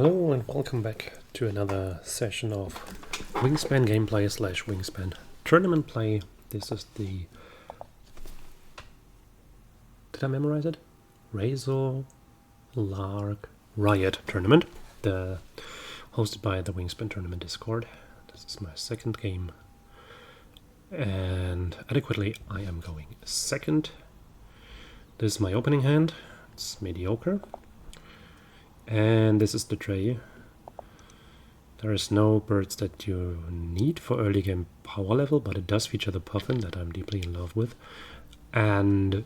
Hello and welcome back to another session of Wingspan gameplay / Wingspan tournament play. This is the... Did I memorize it? RLR Riot tournament, hosted by the Wingspan tournament Discord. This is my second game. And adequately I am going second. This is my opening hand. It's mediocre. And this is the tray. There is no birds that you need for early game power level, but it does feature the puffin that I'm deeply in love with. And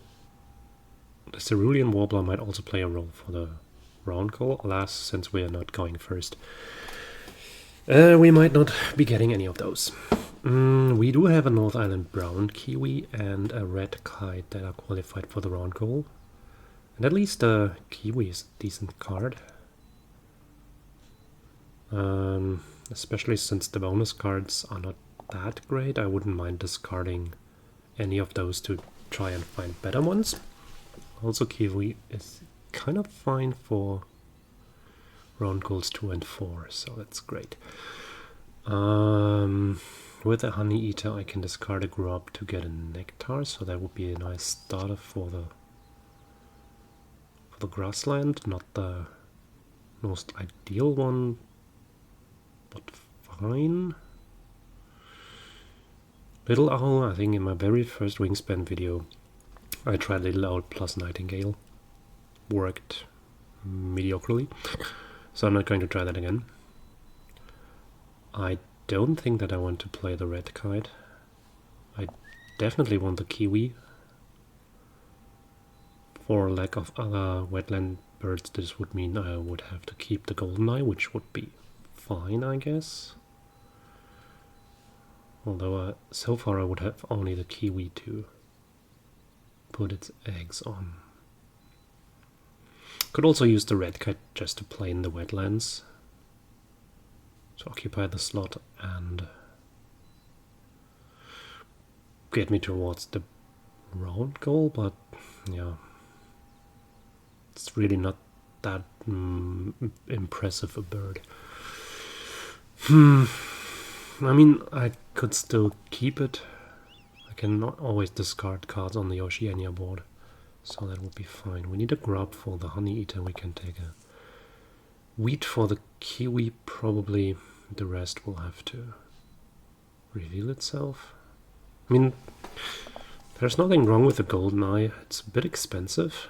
the cerulean warbler might also play a role for the round goal. Alas, since we are not going first, we might not be getting any of those. We do have a North Island brown kiwi and a red kite that are qualified for the round goal. And at least the kiwi is a decent card. Especially since the bonus cards are not that great, I wouldn't mind discarding any of those to try and find better ones. Also, kiwi is kind of fine for round goals 2 and 4, so that's great. With a honey eater I can discard a grub to get a nectar, so that would be a nice starter for the grassland. Not the most ideal one, but fine. Little Owl, I think in my very first Wingspan video I tried Little Owl plus Nightingale. Worked mediocrely, so I'm not going to try that again. I don't think that I want to play the red kite. I definitely want the kiwi. For lack of other wetland birds, this would mean I would have to keep the goldeneye, which would be fine, I guess. Although so far I would have only the kiwi to put its eggs on. Could also use the red kite just to play in the wetlands, to occupy the slot and get me towards the round goal, but yeah. It's really not that impressive a bird. I mean, I could still keep it. I can not always discard cards on the Oceania board, so that would be fine. We need a grub for the honey eater. We can take a wheat for the kiwi, probably. The rest will have to reveal itself. I mean, there's nothing wrong with the goldeneye. It's a bit expensive.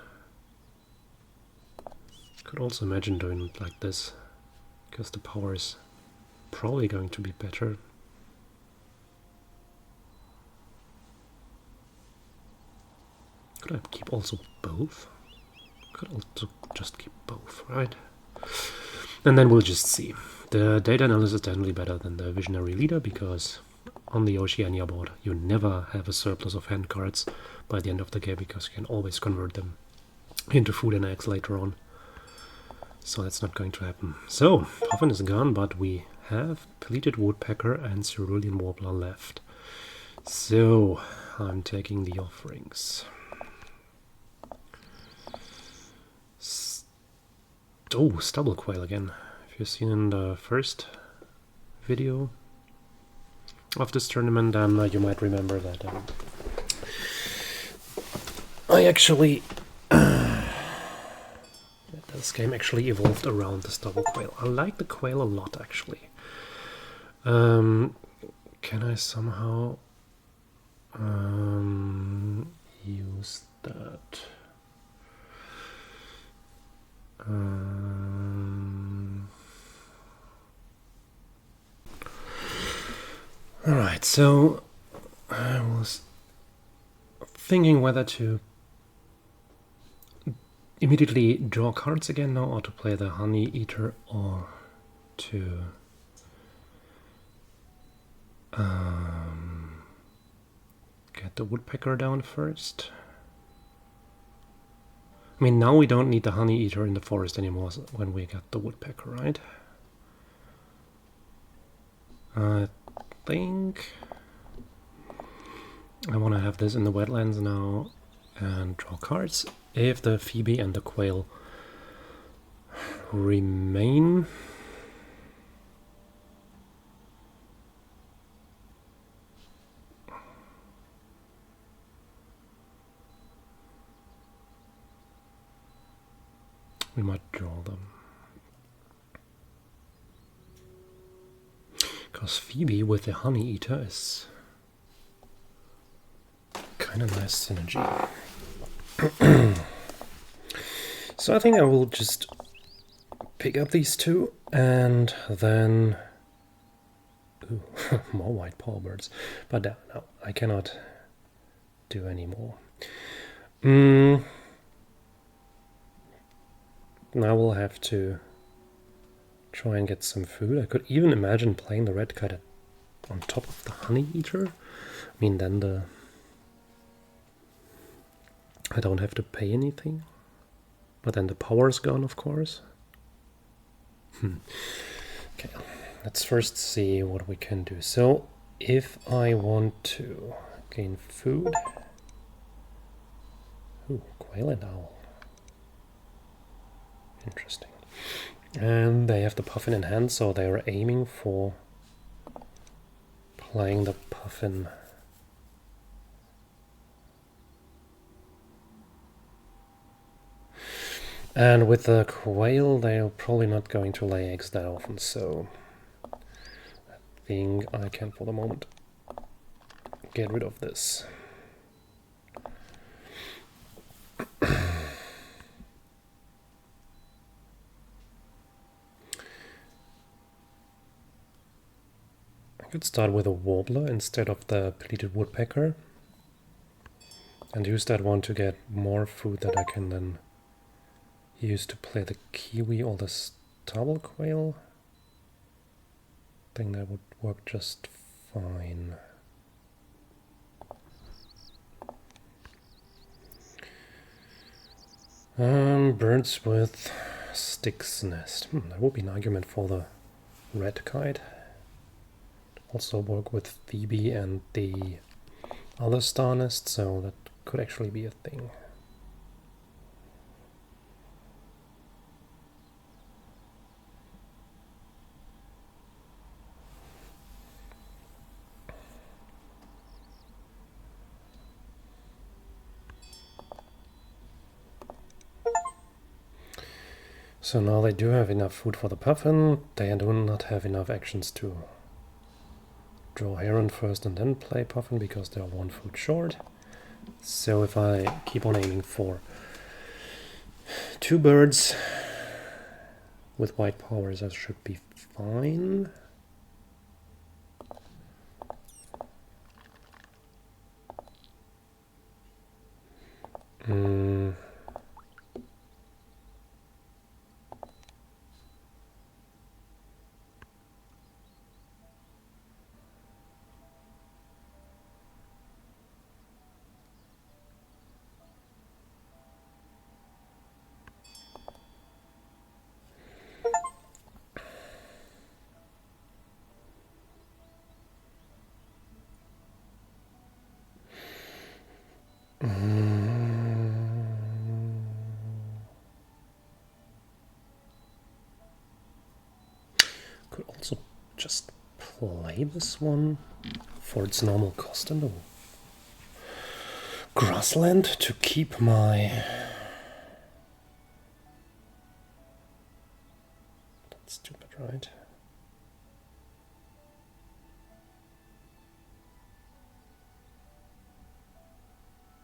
Could also imagine doing it like this, because the power is probably going to be better. Could I keep also both? Could also just keep both, right? And then we'll just see. The data analysis is definitely better than the visionary leader, because on the Oceania board you never have a surplus of hand cards by the end of the game, because you can always convert them into food and eggs later on. So that's not going to happen. So, puffin is gone, but we have pleated woodpecker and cerulean warbler left. So, I'm taking the offerings. Oh, stubble quail again. If you've seen in the first video of this tournament, then you might remember that I actually... this game actually evolved around the stubble quail. I like the quail a lot, actually. Can I somehow use that? Alright, so I was thinking whether to immediately draw cards again now, or to play the honey eater, or to get the woodpecker down first. I mean, now we don't need the honey eater in the forest anymore when we got the woodpecker, right? I think I want to have this in the wetlands now and draw cards. If the Phoebe and the quail remain. We might draw them. Because Phoebe with the honey eater is kind of nice synergy. So I think I will just pick up these two and then... Ooh, more white pallbirds. But no, I cannot do any more. Now we'll have to try and get some food. I could even imagine playing the red kite on top of the honey eater. I mean, then I don't have to pay anything. But then the power's gone, of course. Okay, let's first see what we can do. So, if I want to gain food... Ooh, quail and owl. Interesting. And they have the puffin in hand, so they are aiming for playing the puffin. And with the quail, they're probably not going to lay eggs that often, so I think I can, for the moment, get rid of this. I could start with a warbler instead of the pleated woodpecker and use that one to get more food that I can then use to play the kiwi or the stubble quail. I think that would work just fine. Birds with sticks nest. That would be an argument for the red kite. Also work with Phoebe and the other star nest, so that could actually be a thing. So now they do have enough food for the puffin. They do not have enough actions to draw heron first and then play puffin because they are one food short. So if I keep on aiming for two birds with white powers, that should be fine. Could also just play this one for its normal cost in the grassland to keep my... That's stupid, right?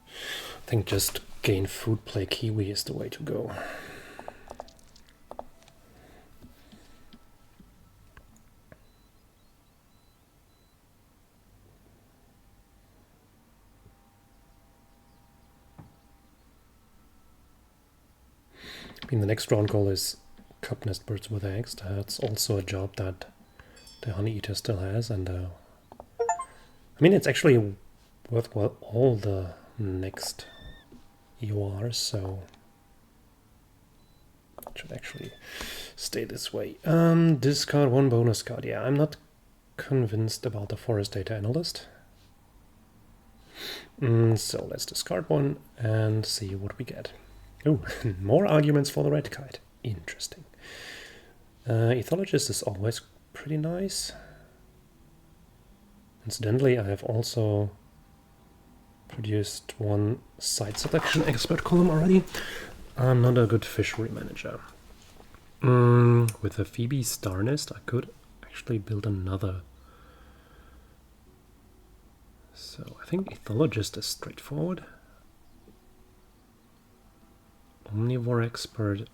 I think just gain food, play kiwi is the way to go. I mean, the next round goal is cup nest birds with eggs. That's also a job that the honey eater still has, and I mean, it's actually worthwhile all the next URs, so it should actually stay this way. Discard one bonus card. Yeah, I'm not convinced about the forest data analyst. So let's discard one and see what we get. Oh, more arguments for the red kite. Interesting. Ethologist is always pretty nice. Incidentally, I have also produced one site selection expert column already. I'm not a good fishery manager. With a Phoebe star nest, I could actually build another. So I think ethologist is straightforward. Omnivore expert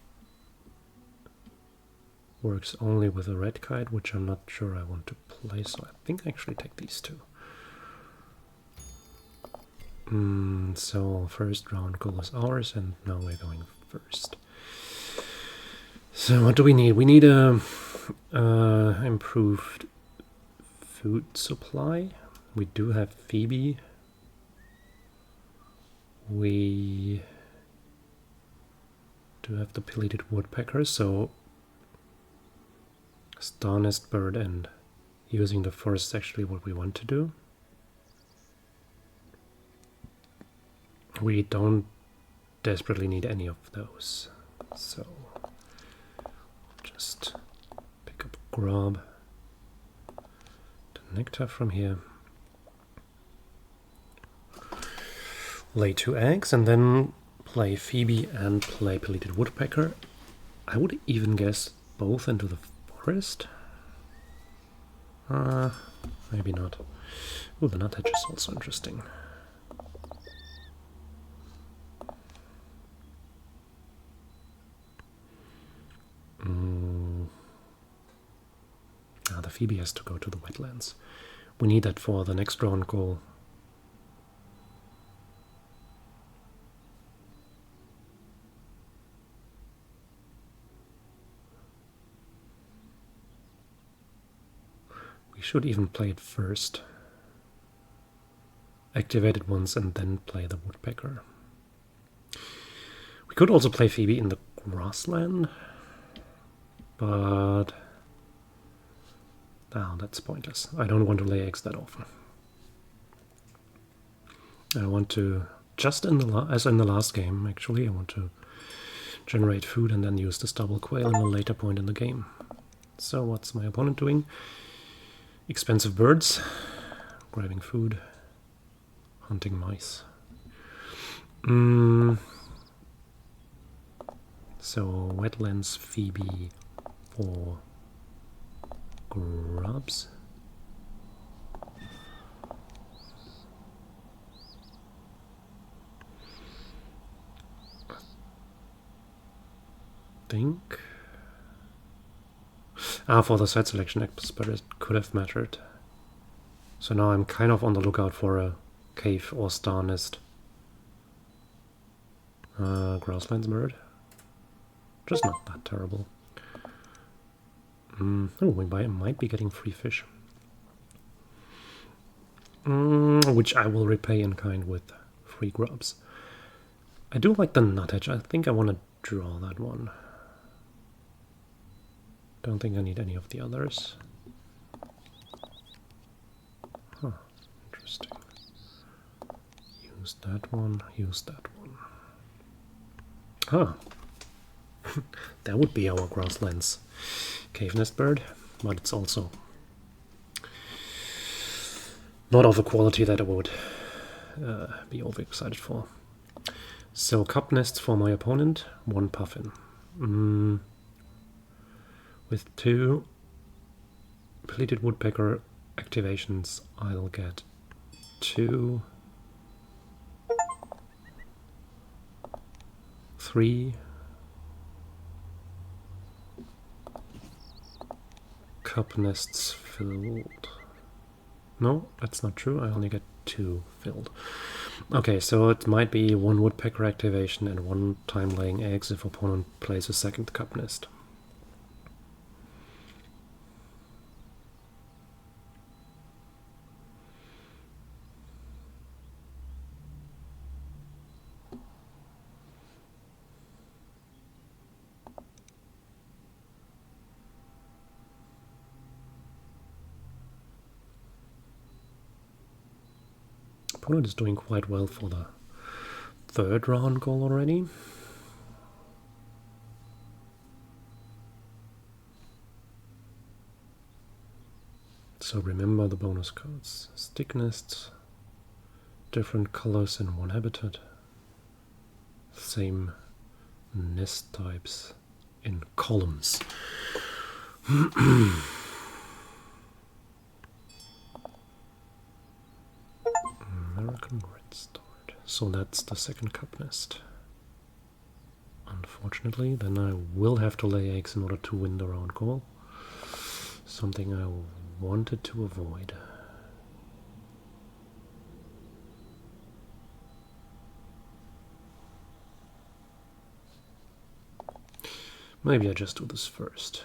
works only with a red kite, which I'm not sure I want to play, so I think I actually take these two. So first round goal is ours, and now we're going first. So what do we need? We need a improved food supply. We do have Phoebe. We do have the pileated woodpecker, so star nest bird and using the forest is actually what we want to do. We don't desperately need any of those, so just pick up grub, the nectar from here, lay 2 eggs, and then play Phoebe and play pileated woodpecker. I would even guess both into the forest. Maybe not. Ooh, the nuthatch is also interesting. The Phoebe has to go to the wetlands. We need that for the next round goal. We should even play it first. Activate it once and then play the woodpecker. We could also play Phoebe in the grassland, but that's pointless. I don't want to lay eggs that often. I want to, just as in the last game actually, I want to generate food and then use this double quail in a later point in the game. So what's my opponent doing? Expensive birds, grabbing food, hunting mice. So wetlands Phoebe for grubs. I think. For the site selection expert it could have mattered. So now I'm kind of on the lookout for a cave or star nest. Grasslands bird. Just not that terrible. Oh, we might be getting free fish. Which I will repay in kind with free grubs. I do like the nuthatch. I think I want to draw that one. Don't think I need any of the others. Huh, interesting. Use that one, use that one. Huh. That would be our grasslands cave nest bird, but it's also not of a quality that I would be overexcited for. So cup nests for my opponent, 1 puffin. With 2 pileated woodpecker activations, I'll get 2, 3 cup nests filled. No, that's not true. I only get 2 filled. Okay, so it might be 1 woodpecker activation and 1 time laying eggs if opponent plays a second cup nest. Opponent is doing quite well for the 3rd round goal already. So remember the bonus cards. Stick nests, different colors in one habitat, same nest types in columns. American Red Start. So that's the second cup nest. Unfortunately, then I will have to lay eggs in order to win the round goal. Something I wanted to avoid. Maybe I just do this first.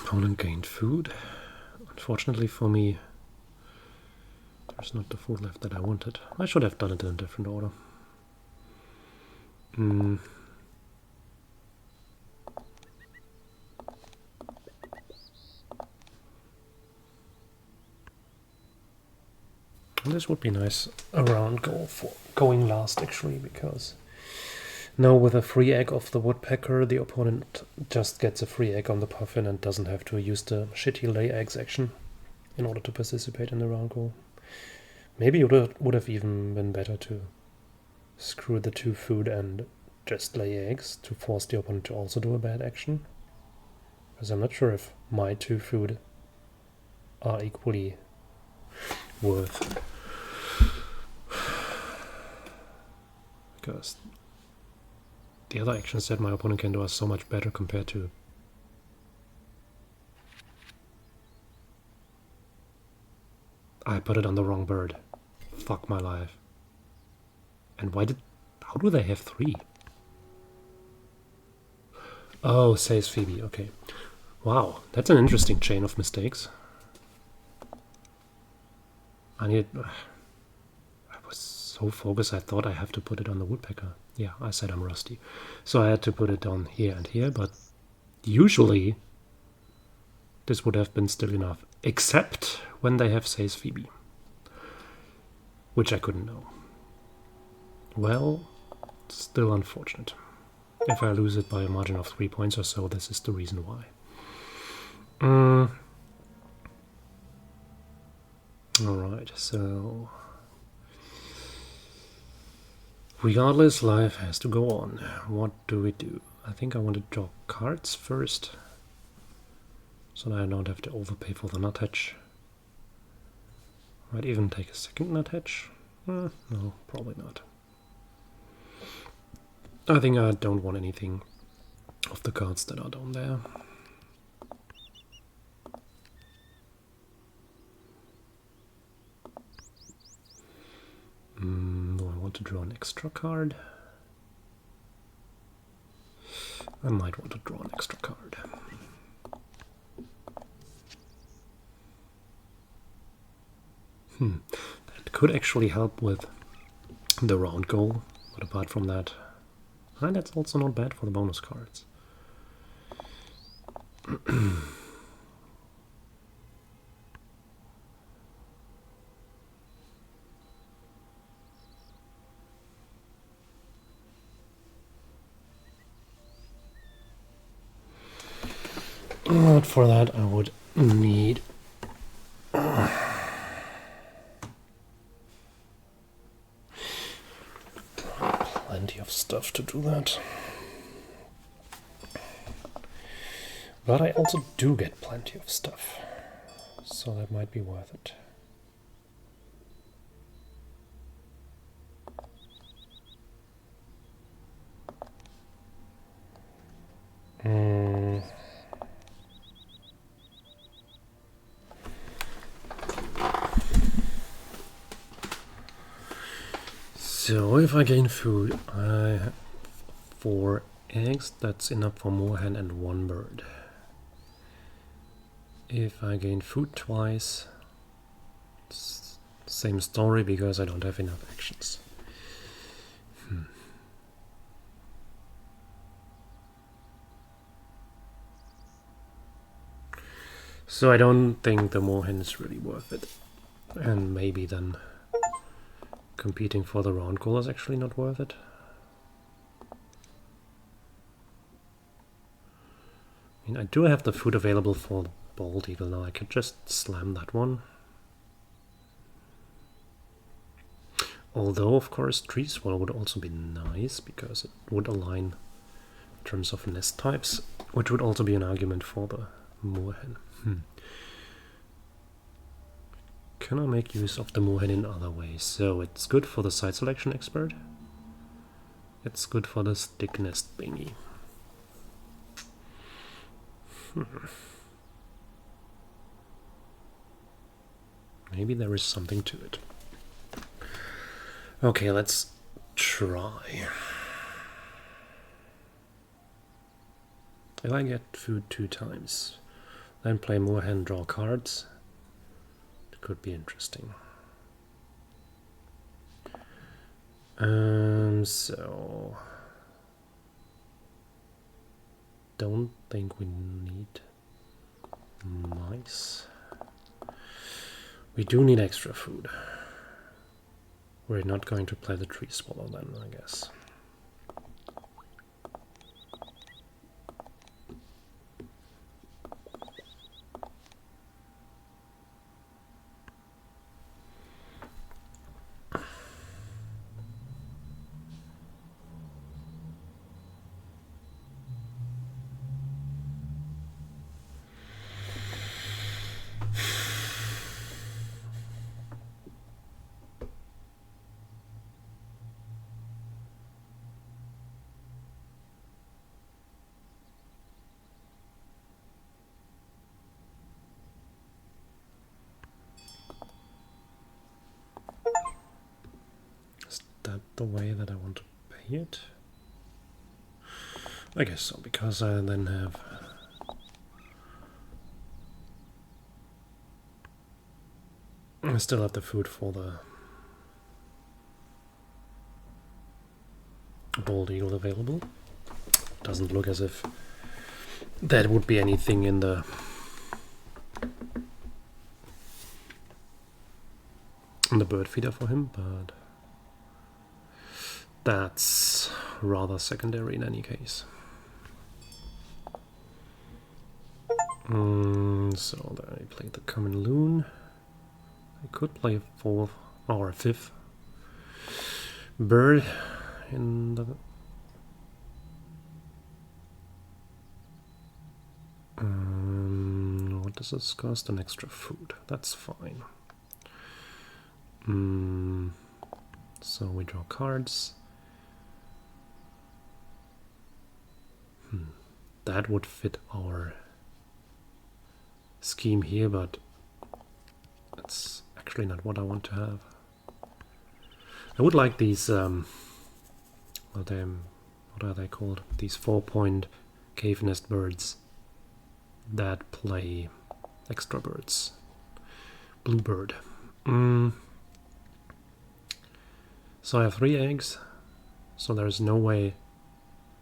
Opponent gained food. Unfortunately for me, there's not the food left that I wanted. I should have done it in a different order. This would be nice a round goal for going last, actually, because now with a free egg of the woodpecker, the opponent just gets a free egg on the puffin and doesn't have to use the shitty lay eggs action in order to participate in the round goal. Maybe it would have even been better to screw the 2 food and just lay eggs to force the opponent to also do a bad action. Because I'm not sure if my 2 food are equally worth. Because the other actions that my opponent can do are so much better compared to... I put it on the wrong bird. Fuck my life. And why did... How do they have 3? Oh, says Phoebe, okay. Wow, that's an interesting chain of mistakes. I was so focused I thought I have to put it on the woodpecker. Yeah, I said I'm rusty. So I had to put it on here and here, but usually this would have been still enough. Except when they have says Phoebe. Which I couldn't know. Well, still unfortunate. If I lose it by a margin of 3 points or so, this is the reason why. Alright, so... regardless, life has to go on. What do we do? I think I want to draw cards first, so that I don't have to overpay for the nuthatch. Might even take a second nuthatch. No, probably not. I think I don't want anything of the cards that are down there. Do I want to draw an extra card? I might want to draw an extra card. That could actually help with the round goal, but apart from that, and that's also not bad for the bonus cards. But for that I would need plenty of stuff to do that. But I also do get plenty of stuff, so that might be worth it. So if I gain food, I have 4 eggs, that's enough for more hen and one bird. If I gain food twice, it's same story because I don't have enough actions. So I don't think the moorhen is really worth it. And maybe then competing for the round goal is actually not worth it. I mean, I do have the food available for the bald eagle now. I could just slam that one. Although, of course, tree swallow would also be nice because it would align in terms of nest types, which would also be an argument for the moorhen. Can I make use of the moorhen in other ways? So it's good for the site selection expert. It's good for the stick nest thingy. Maybe there is something to it. Okay, let's try. If I get food 2 times, then play moorhen, draw cards, it could be interesting. So don't think we need mice. We do need extra food. We're not going to play the tree swallow then, I guess. That the way that I want to pay it? I guess so, because I then have I still have the food for the bald eagle available. Doesn't look as if that would be anything in the bird feeder for him, but that's rather secondary in any case. So there I played the common loon. I could play a 4th or a 5th bird in the what does this cost? An extra food. That's fine. So we draw cards. That would fit our scheme here, but that's actually not what I want to have. I would like these what are they called? These 4-point cave nest birds that play extra birds. Bluebird. So I have 3 eggs, so there's no way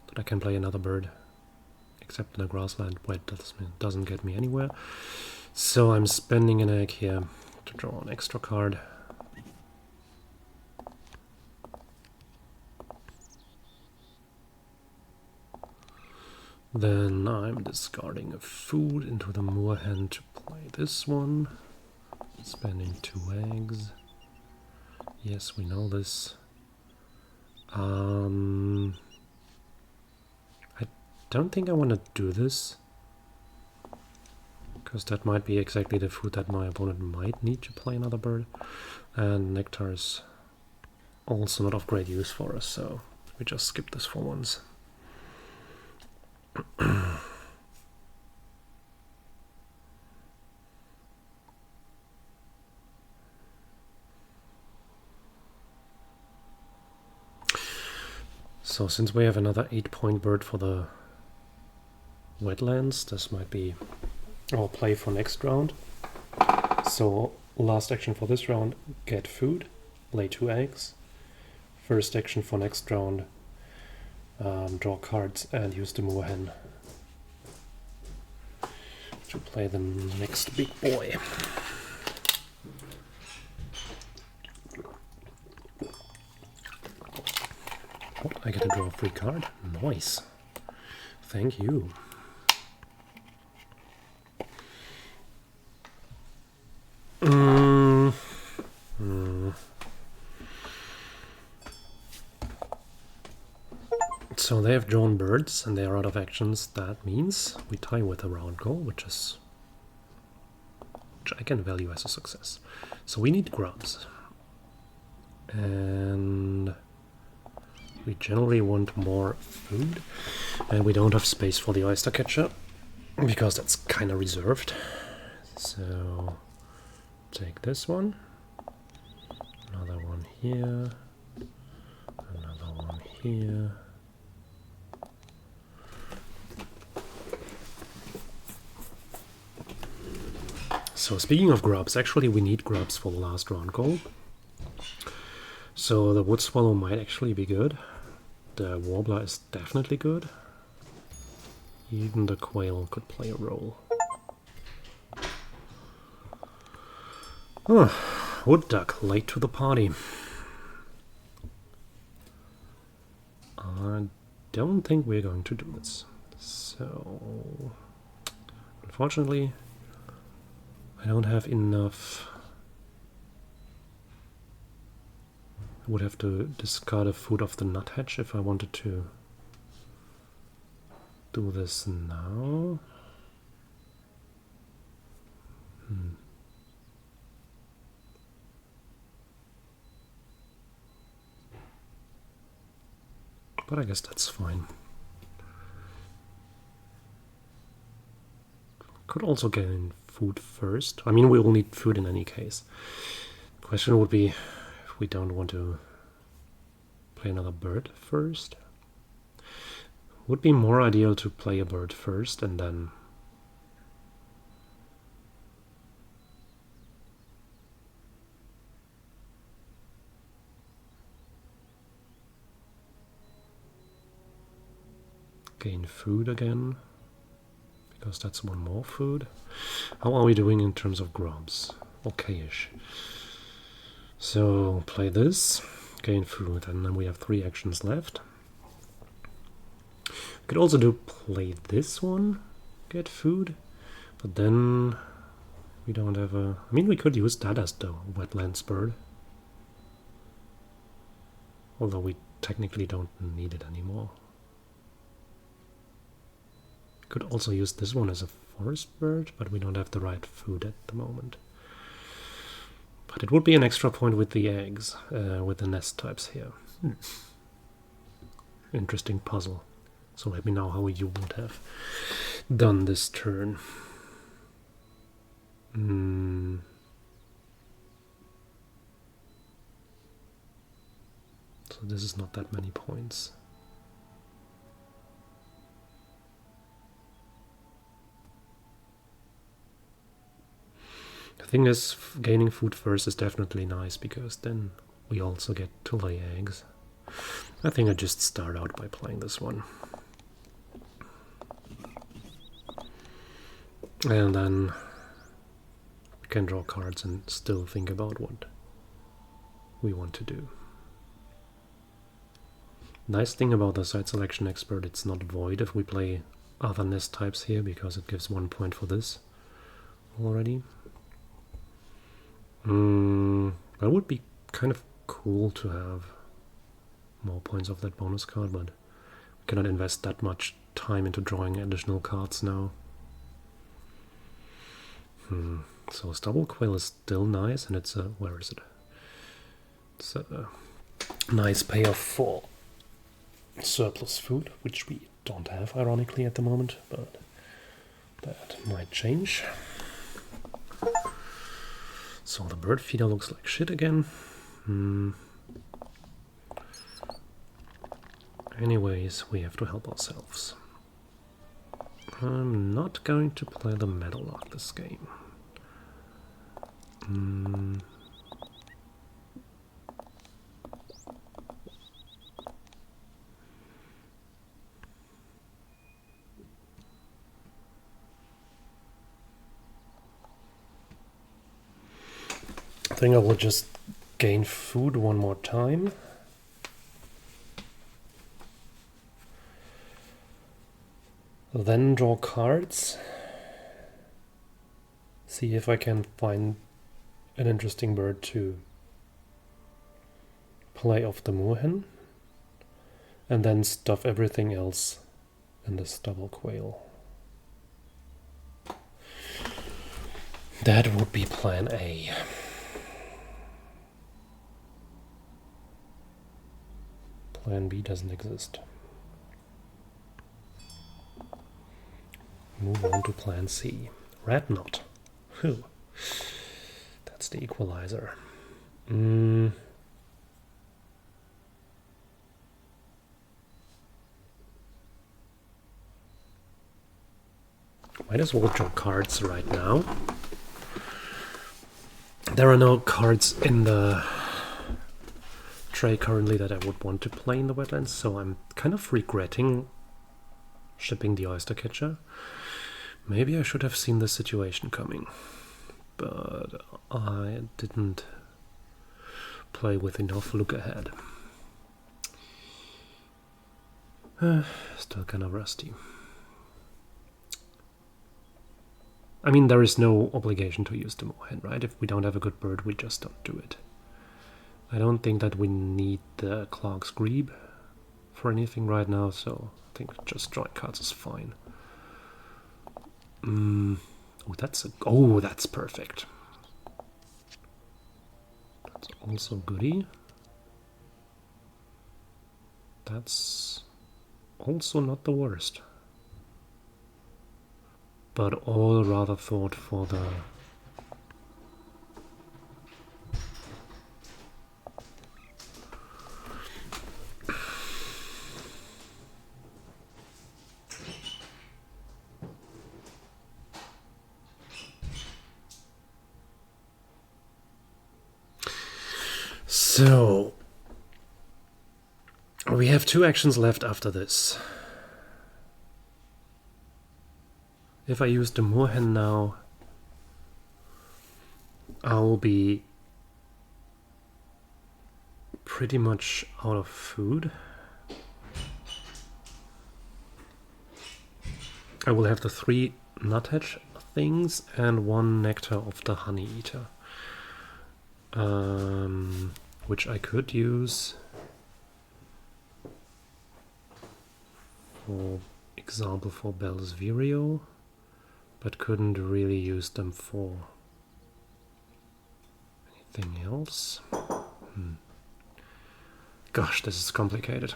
that I can play another bird except in a grassland where it doesn't get me anywhere. So I'm spending an egg here to draw an extra card. Then I'm discarding a food into the moorhen to play this one. Spending 2 eggs. Yes, we know this. I don't think I want to do this, because that might be exactly the food that my opponent might need to play another bird. And nectar is also not of great use for us, so we just skip this for once. So since we have another 8-point bird for the wetlands, this might be our play for next round. So last action for this round, get food, lay 2 eggs. First action for next round, draw cards and use the moor hen to play the next big boy. What? I get to draw a free card? Nice. Thank you. So they have drawn birds and they are out of actions. That means we tie with a round goal, which I can value as a success. So we need grubs. And we generally want more food. And we don't have space for the oyster catcher because that's kind of reserved. So take this one. Another one here. Another one here. So speaking of grubs, actually we need grubs for the last round goal. So the wood swallow might actually be good. The warbler is definitely good. Even the quail could play a role. Oh, wood duck, late to the party. I don't think we're going to do this. So, unfortunately, I don't have enough. I would have to discard a food of the nuthatch if I wanted to do this now. But I guess that's fine. Could also get in food first. I mean, we will need food in any case. The question would be if we don't want to play another bird first. Would be more ideal to play a bird first and then gain food again, because that's one more food. How are we doing in terms of grubs? Okay-ish. So play this, gain food, and then we have 3 actions left. We could also do play this one, get food, but then we don't have a... I mean, we could use that as the wetlands bird. Although we technically don't need it anymore. Could also use this one as a forest bird, but we don't have the right food at the moment. But it would be an extra point with the eggs, with the nest types here. Interesting puzzle. So let me know how you would have done this turn. So this is not that many points. The thing is, gaining food first is definitely nice, because then we also get to lay eggs. I think I just start out by playing this one. And then we can draw cards and still think about what we want to do. Nice thing about the site selection expert, it's not void if we play other nest types here, because it gives 1 point for this already. That would be kind of cool to have more points of that bonus card, but we cannot invest that much time into drawing additional cards now. So stubble quail is still nice, and it's a... where is it? It's a nice payoff for surplus food, which we don't have, ironically, at the moment, but that might change. So the bird feeder looks like shit again. Anyways, we have to help ourselves. I'm not going to play the metal lock this game. I think I will just gain food one more time. Then draw cards. See if I can find an interesting bird to play off the moorhen. And then stuff everything else in this double quail. That would be plan A. Plan B doesn't exist. Move on to plan C. Red knot. Whew. That's the equalizer. Might as well draw cards right now. There are no cards in the tray currently that I would want to play in the wetlands, so I'm kind of regretting shipping the oyster catcher. Maybe I should have seen the situation coming, but I didn't play with enough look ahead. Still kind of rusty. I mean, there is no obligation to use the moorhen, right? If we don't have a good bird, we just don't do it. I don't think that we need the Clark's Grebe for anything right now, so I think just drawing cards is fine. Oh, that's perfect. That's also goodie. That's also not the worst. But all rather thought for the So, we have 2 actions left after this. If I use the moorhen now, I'll be pretty much out of food. I will have the 3 nuthatch things and 1 nectar of the honey eater. Which I could use, for example, for Bell's Vireo, but couldn't really use them for anything else. Gosh, this is complicated.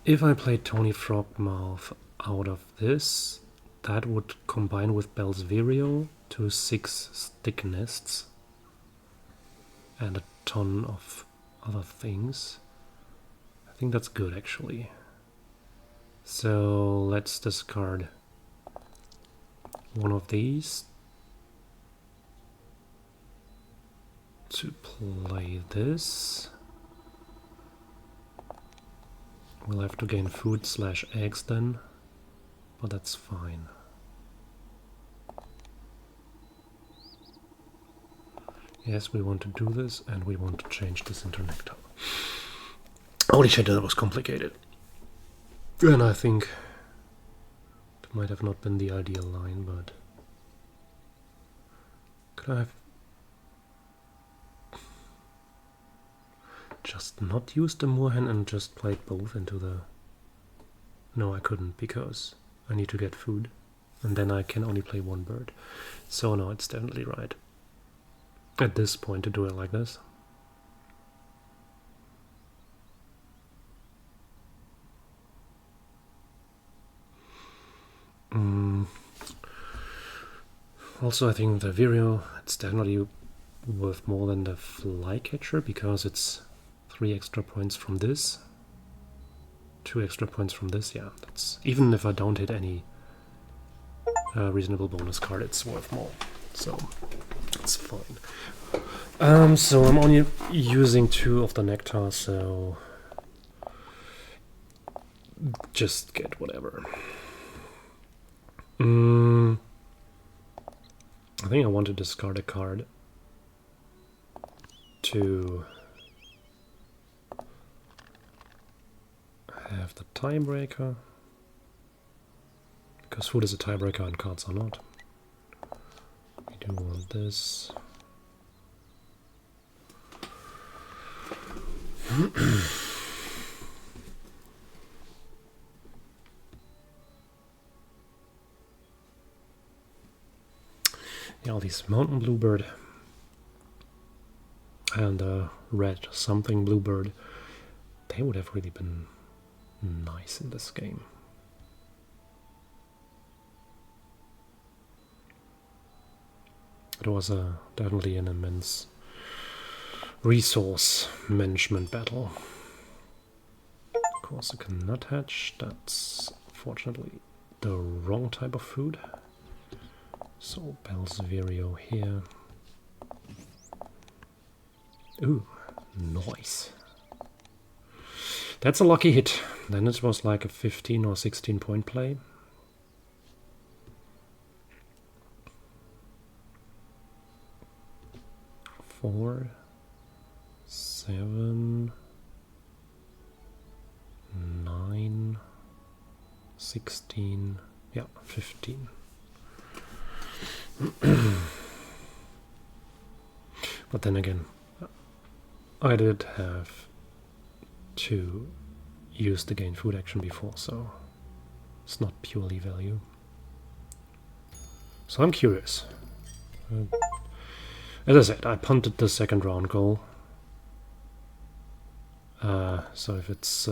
If I played Tony Frogmouth out of this, that would combine with Bell's Vireo to 6 stick nests and a ton of other things. I think that's good, actually. So let's discard one of these to play this. We'll have to gain food / eggs then, but that's fine. Yes, we want to do this, and we want to change this into nectar. Holy shit, that was complicated. And I think it might have not been the ideal line, but could I have just not used the moorhen and just played both into the... No, I couldn't, because I need to get food, and then I can only play 1 bird. So no, it's definitely right at this point to do it like this. Also, I think the Vireo, it's definitely worth more than the Flycatcher because it's 3 extra points from this. 2 extra points from this, yeah. That's even if I don't hit any reasonable bonus card, it's worth more. So it's fine. So I'm only using 2 of the nectar, so just get whatever. I think I want to discard a card to have the tiebreaker, because food is a tiebreaker and cards are not. We do want this. Yeah, all these mountain bluebird and red something bluebird, they would have really been nice in this game. It was definitely an immense resource management battle. Of course, I cannot hatch. That's fortunately the wrong type of food. So Belzeverio here. Ooh, nice. That's a lucky hit. Then it was like a 15 or 16 point play. Four, 7, 9, 16, yeah, 15. But then again, I did have to use the gain food action before, so it's not purely value. So I'm curious. As I said, I punted the second round goal. So if it's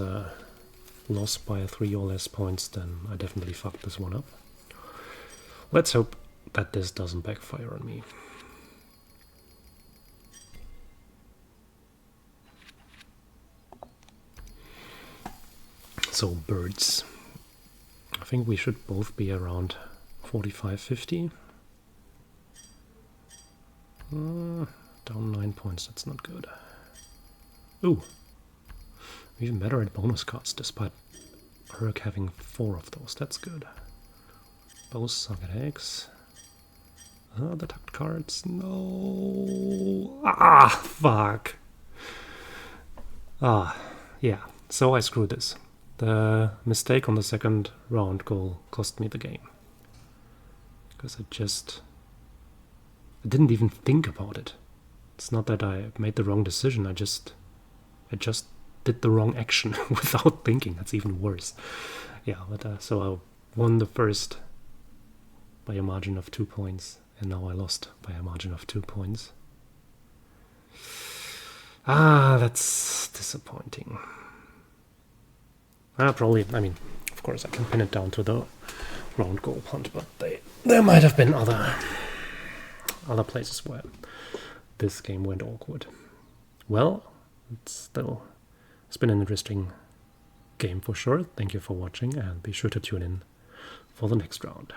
lost by 3 or less points, then I definitely fucked this one up. Let's hope that this doesn't backfire on me. So birds. I think we should both be around 45, 50. Down 9 points, that's not good. Ooh. Even better at bonus cards, despite Herc having 4 of those. That's good. Both suck at eggs. The tucked cards. No. Ah, fuck. Yeah. So I screwed this. The mistake on the second round goal cost me the game. Because I didn't even think about it. It's not that I made the wrong decision. I just did the wrong action without thinking. That's even worse. Yeah, but so I won the first by a margin of 2 points, and now I lost by a margin of 2 points. That's disappointing. Probably, I mean, of course I can pin it down to the round goal punt, but there might have been other places where this game went awkward. Well, it's been an interesting game for sure. Thank you for watching, and be sure to tune in for the next round.